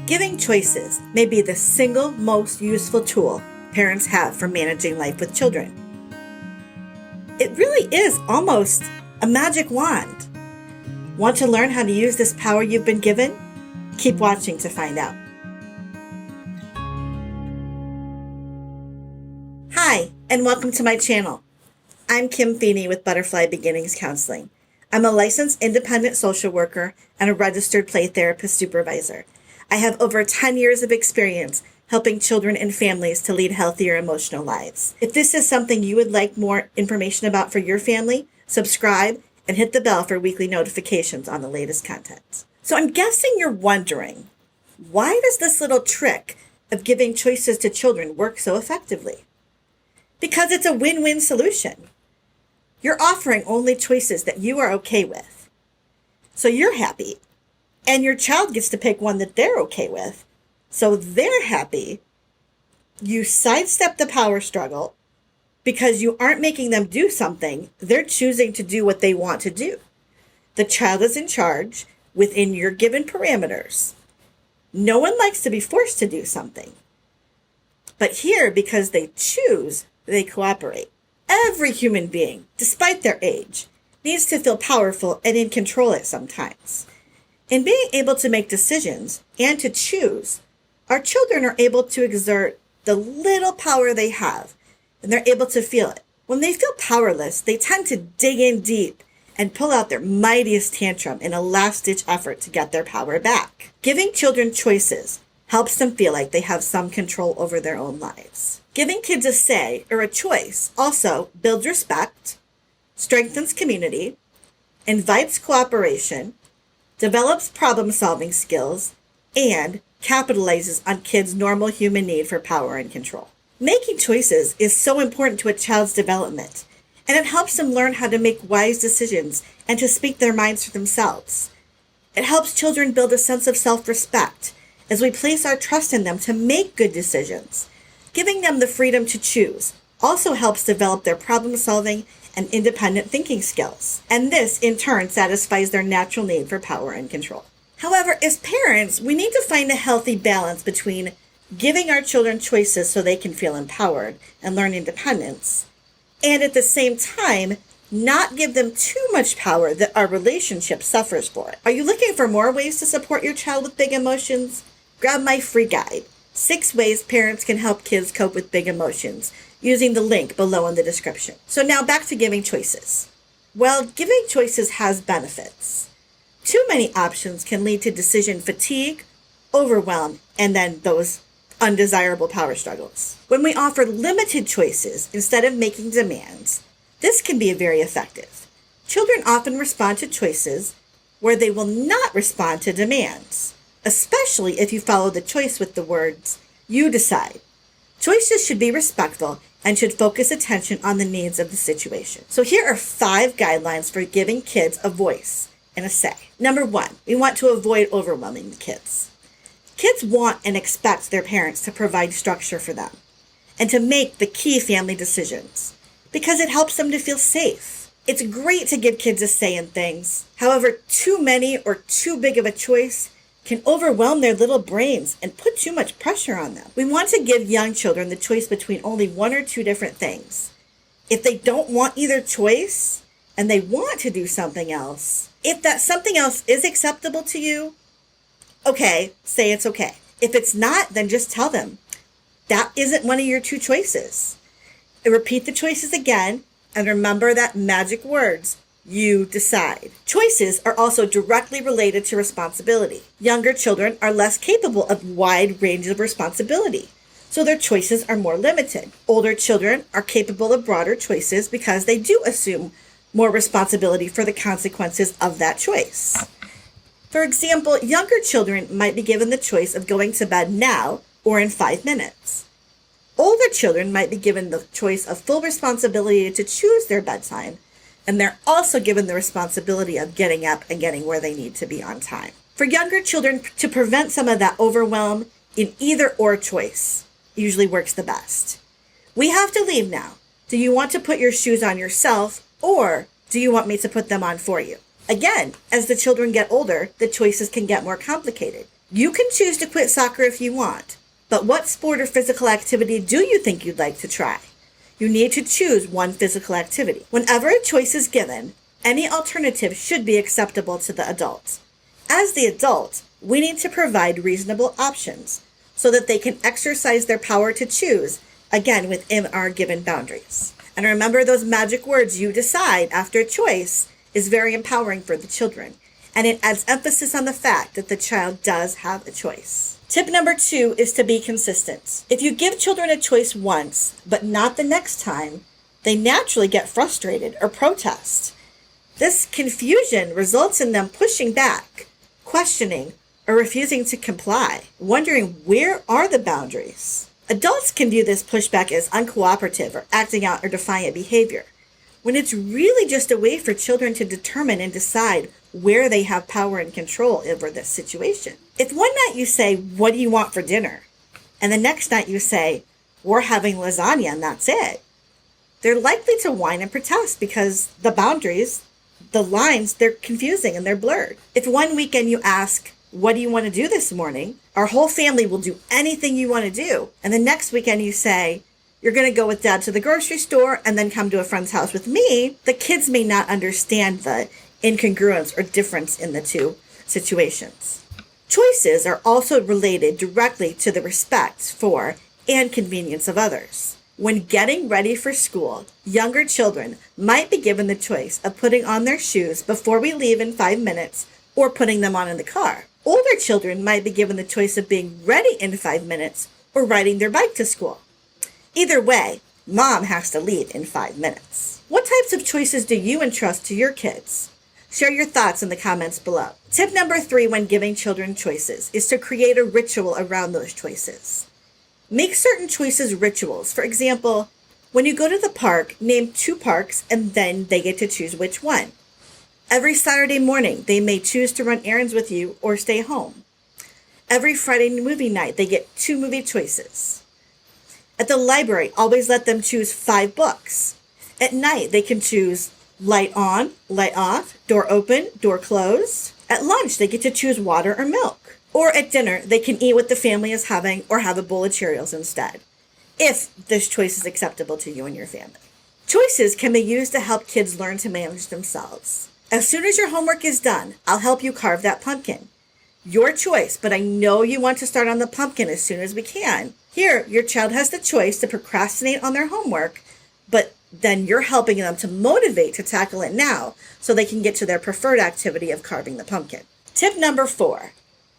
Giving choices may be the single most useful tool parents have for managing life with children. It really is almost a magic wand. Want to learn how to use this power you've been given? Keep watching to find out. Hi, and welcome to my channel. I'm Kim Feeney with Butterfly Beginnings Counseling. I'm a licensed independent social worker and a registered play therapist supervisor. I have over 10 years of experience helping children and families to lead healthier emotional lives. If this is something you would like more information about for your family, subscribe and hit the bell for weekly notifications on the latest content. So I'm guessing you're wondering, why does this little trick of giving choices to children work so effectively? Because it's a win-win solution. You're offering only choices that you are okay with. So you're happy. And your child gets to pick one that they're okay with. So they're happy. You sidestep the power struggle because you aren't making them do something. They're choosing to do what they want to do. The child is in charge within your given parameters. No one likes to be forced to do something. But here, because they choose, they cooperate. Every human being, despite their age, needs to feel powerful and in control at some times. In being able to make decisions and to choose, our children are able to exert the little power they have, and they're able to feel it. When they feel powerless, they tend to dig in deep and pull out their mightiest tantrum in a last-ditch effort to get their power back. Giving children choices helps them feel like they have some control over their own lives. Giving kids a say or a choice also builds respect, strengthens community, invites cooperation, develops problem-solving skills, and capitalizes on kids' normal human need for power and control. Making choices is so important to a child's development, and it helps them learn how to make wise decisions and to speak their minds for themselves. It helps children build a sense of self-respect as we place our trust in them to make good decisions. Giving them the freedom to choose also helps develop their problem-solving and independent thinking skills. And this, in turn, satisfies their natural need for power and control. However, as parents, we need to find a healthy balance between giving our children choices so they can feel empowered and learn independence, and at the same time, not give them too much power that our relationship suffers for it. Are you looking for more ways to support your child with big emotions? Grab my free guide, 6 Ways Parents Can Help Kids Cope with Big Emotions, using the link below in the description. So now back to giving choices. Well, giving choices has benefits. Too many options can lead to decision fatigue, overwhelm, and then those undesirable power struggles. When we offer limited choices instead of making demands, this can be very effective. Children often respond to choices where they will not respond to demands, especially if you follow the choice with the words, "You decide." Choices should be respectful and should focus attention on the needs of the situation. So here are 5 guidelines for giving kids a voice and a say. Number 1, we want to avoid overwhelming the kids. Kids want and expect their parents to provide structure for them and to make the key family decisions because it helps them to feel safe. It's great to give kids a say in things. However, too many or too big of a choice can overwhelm their little brains and put too much pressure on them. We want to give young children the choice between only 1 or 2 different things. If they don't want either choice and they want to do something else, if that something else is acceptable to you, okay, say it's okay. If it's not, then just tell them that isn't one of your 2 choices. And repeat the choices again and remember that magic words, "You decide." Choices are also directly related to responsibility. Younger children are less capable of wide range of responsibility, so their choices are more limited. Older children are capable of broader choices because they do assume more responsibility for the consequences of that choice. For example, younger children might be given the choice of going to bed now or in 5 minutes. Older children might be given the choice of full responsibility to choose their bedtime, and they're also given the responsibility of getting up and getting where they need to be on time. For younger children, to prevent some of that overwhelm, an either or choice usually works the best. We have to leave now. Do you want to put your shoes on yourself, or do you want me to put them on for you? Again, as the children get older, the choices can get more complicated. You can choose to quit soccer if you want, but what sport or physical activity do you think you'd like to try? You need to choose one physical activity. Whenever a choice is given, any alternative should be acceptable to the adult. As the adult, we need to provide reasonable options so that they can exercise their power to choose, again, within our given boundaries. And remember, those magic words, you decide, after a choice, is very empowering for the children. And it adds emphasis on the fact that the child does have a choice. Tip number 2 is to be consistent. If you give children a choice once, but not the next time, they naturally get frustrated or protest. This confusion results in them pushing back, questioning, or refusing to comply, wondering where are the boundaries. Adults can view this pushback as uncooperative or acting out or defiant behavior, when it's really just a way for children to determine and decide where they have power and control over this situation. If one night you say, "What do you want for dinner?" and the next night you say, "We're having lasagna and that's it," they're likely to whine and protest because the boundaries, the lines, they're confusing and they're blurred. If one weekend you ask, "What do you want to do this morning?" Our whole family will do anything you want to do. And the next weekend you say, "You're going to go with Dad to the grocery store and then come to a friend's house with me," the kids may not understand the incongruence or difference in the two situations. Choices are also related directly to the respect for and convenience of others. When getting ready for school, younger children might be given the choice of putting on their shoes before we leave in 5 minutes or putting them on in the car. Older children might be given the choice of being ready in 5 minutes or riding their bike to school. Either way, Mom has to leave in 5 minutes. What types of choices do you entrust to your kids? Share your thoughts in the comments below. Tip number 3 when giving children choices is to create a ritual around those choices. Make certain choices rituals. For example, when you go to the park, name 2 parks and then they get to choose which one. Every Saturday morning, they may choose to run errands with you or stay home. Every Friday movie night, they get 2 movie choices. At the library, always let them choose 5 books. At night, they can choose light on, light off, door open, door closed. At lunch, they get to choose water or milk. Or at dinner, they can eat what the family is having or have a bowl of Cheerios instead, if this choice is acceptable to you and your family. Choices can be used to help kids learn to manage themselves. As soon as your homework is done, I'll help you carve that pumpkin. Your choice, but I know you want to start on the pumpkin as soon as we can. Here, your child has the choice to procrastinate on their homework, but then you're helping them to motivate to tackle it now so they can get to their preferred activity of carving the pumpkin. Tip number 4,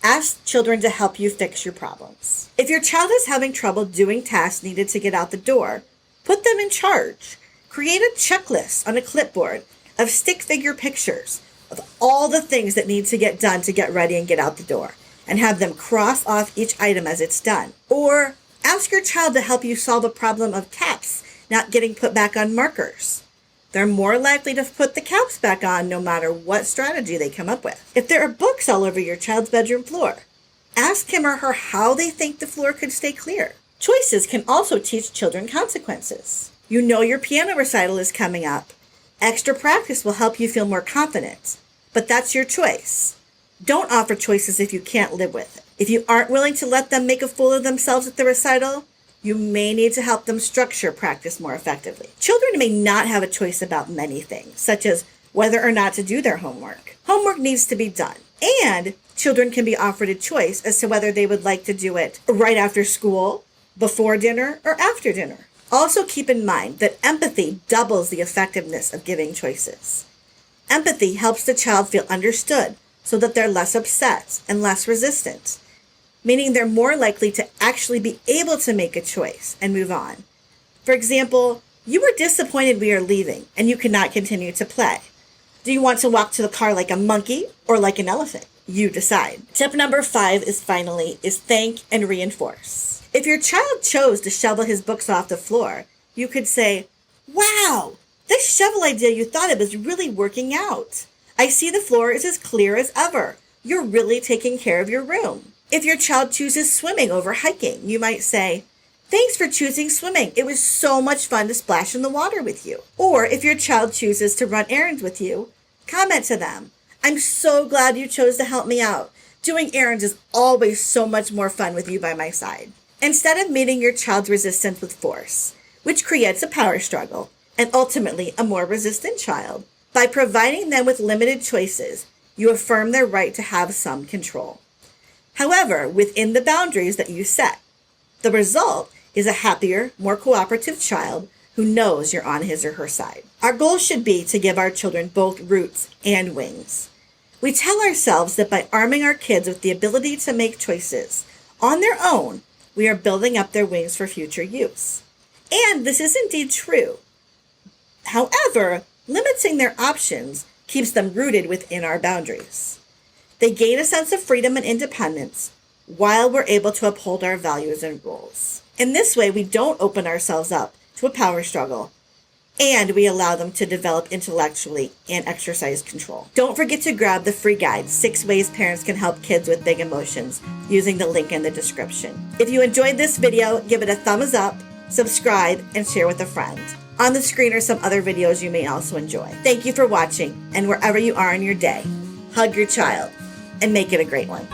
ask children to help you fix your problems. If your child is having trouble doing tasks needed to get out the door, put them in charge. Create a checklist on a clipboard of stick figure pictures of all the things that need to get done to get ready and get out the door, and have them cross off each item as it's done. Or ask your child to help you solve a problem of caps not getting put back on markers. They're more likely to put the caps back on no matter what strategy they come up with. If there are books all over your child's bedroom floor, ask him or her how they think the floor could stay clear. Choices can also teach children consequences. You know your piano recital is coming up. Extra practice will help you feel more confident, but that's your choice. Don't offer choices if you can't live with it. If you aren't willing to let them make a fool of themselves at the recital, you may need to help them structure practice more effectively. Children may not have a choice about many things, such as whether or not to do their homework. Homework needs to be done, and children can be offered a choice as to whether they would like to do it right after school, before dinner, or after dinner. Also keep in mind that empathy doubles the effectiveness of giving choices. Empathy helps the child feel understood so that they're less upset and less resistant, meaning they're more likely to actually be able to make a choice and move on. For example, you were disappointed we are leaving and you cannot continue to play. Do you want to walk to the car like a monkey or like an elephant? You decide. Tip number 5 is thank and reinforce. If your child chose to shovel his books off the floor, you could say, "Wow, this shovel idea you thought of is really working out. I see the floor is as clear as ever. You're really taking care of your room." If your child chooses swimming over hiking, you might say, "Thanks for choosing swimming. It was so much fun to splash in the water with you." Or if your child chooses to run errands with you, comment to them, "I'm so glad you chose to help me out. Doing errands is always so much more fun with you by my side. Instead of meeting your child's resistance with force, which creates a power struggle, and ultimately a more resistant child, by providing them with limited choices, you affirm their right to have some control. However, within the boundaries that you set, the result is a happier, more cooperative child who knows you're on his or her side. Our goal should be to give our children both roots and wings. We tell ourselves that by arming our kids with the ability to make choices on their own, we are building up their wings for future use. And this is indeed true. However, limiting their options keeps them rooted within our boundaries. They gain a sense of freedom and independence while we're able to uphold our values and rules. In this way, we don't open ourselves up to a power struggle, and we allow them to develop intellectually and exercise control. Don't forget to grab the free guide, 6 Ways Parents Can Help Kids with Big Emotions, using the link in the description. If you enjoyed this video, give it a thumbs up, subscribe, and share with a friend. On the screen are some other videos you may also enjoy. Thank you for watching, and wherever you are in your day, hug your child and make it a great one.